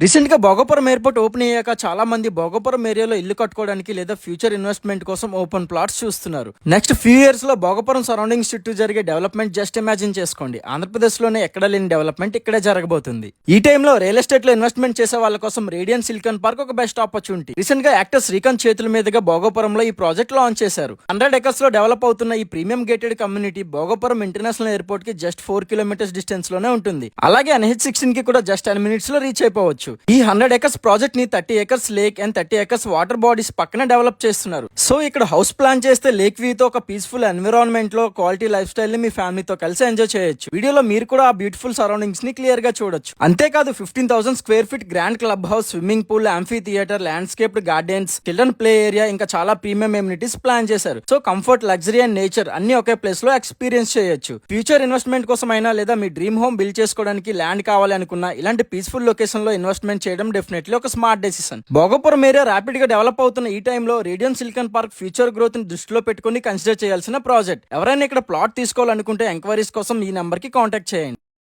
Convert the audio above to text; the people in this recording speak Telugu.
రీసెంట్ గా భోగపురం ఎయిర్పోర్ట్ ఓపెన్ అయ్యాక చాలా మంది భోగపురం ఏరియాలో ఇల్లు కట్టుకోవడానికి లేదా ఫ్యూచర్ ఇన్వెస్ట్మెంట్ కోసం ఓపెన్ ప్లాట్స్ చూస్తున్నారు. నెక్స్ట్ ఫ్యూ ఇయర్స్ లో భోగపురం సరౌండింగ్స్ చుట్టూ జరిగే డెవలప్మెంట్ జస్ట్ ఇమాజిన్ చేసుకోండి. ఆంధ్రప్రదేశ్ లోనే ఎక్కడ లేని డెవలప్మెంట్ ఇక్కడే జరగబోతుంది. ఈ టైంలో రియల్ ఎస్టేట్ లో ఇన్వెస్ట్మెంట్ చేసే వాళ్ళ కోసం రేడియన్ సిలికాన్ పార్క్ ఒక బెస్ట్ ఆపర్చునిటీ. రీసెంట్ గా యాక్టర్ శ్రీకాంత్ చేతుల మీదుగా భోగపురంలో ఈ ప్రాజెక్ట్ లాంచ్ చేశారు. 100 ఎకర్స్ లో డెవలప్ అవుతున్న ఈ premium gated community Bhogapuram international airport కి జస్ట్ 4 కిలోమీటర్స్ డిస్టెన్స్ లోనే ఉంటుంది. అలాగే NH16 కి కూడా జస్ట్ 10 మినిట్స్ లో రీచ్ అయిపోవచ్చు. ఈ 100 ఎకర్స్ ప్రాజెక్ట్ ని 30 acres lake and 30 acres water bodies పక్కన డెవలప్ చేస్తున్నారు. సో ఇక్కడ హౌస్ ప్లాన్ చేస్తే లేక్ వ్యూ తో ఒక పీస్ఫుల్ ఎన్విరాన్మెంట్ లో క్వాలిటీ లైఫ్ స్టైల్ ని మీ ఫ్యామిలీతో కలిసి ఎంజాయ్ చేయొచ్చు. వీడియోలో మీరు కూడా ఆ బ్యూటిఫుల్ సరౌండింగ్స్ ని క్లియర్ గా చూడొచ్చు. అంతేకాదు 15,000 square feet grand club house, swimming pool, amphi theatre, landscaped gardens, children play area, ఇంకా చాలా ప్రీమియం ఎమ్యూనిటీస్ ప్లాన్ చేశారు. So comfort, luxury and nature అన్ని ఒకే ప్లేస్ లో ఎక్స్పీరియన్స్ చేయొచ్చు. ఫ్యూచర్ ఇన్వెస్ట్మెంట్ కోసం అయినా లేదా మీ డ్రీమ్ హోమ్ బిల్డ్ చేసుకోవడానికి ల్యాండ్ కావాలి అనుకున్నా ఇలాంటి పీస్ఫుల్ లొకేషన్ లో ఇన్వెస్ట్మెంట్ చేయడం డెఫినెట్లీ ఒక smart decision. Bhogapuram area rapid గా డెవలప్ అవుతున్న ఈ టైంలో radian silicon park future growth ని దృష్టిలో పెట్టుకుని కన్సిడర్ చేయాల్సిన ప్రాజెక్ట్. ఎవరైనా ఇక్కడ ప్లాట్ తీసుకోవాలనుకుంటే ఎంక్వైరీస్ కోసం ఈ నెంబర్ కి కాంటాక్ట్ చేయండి.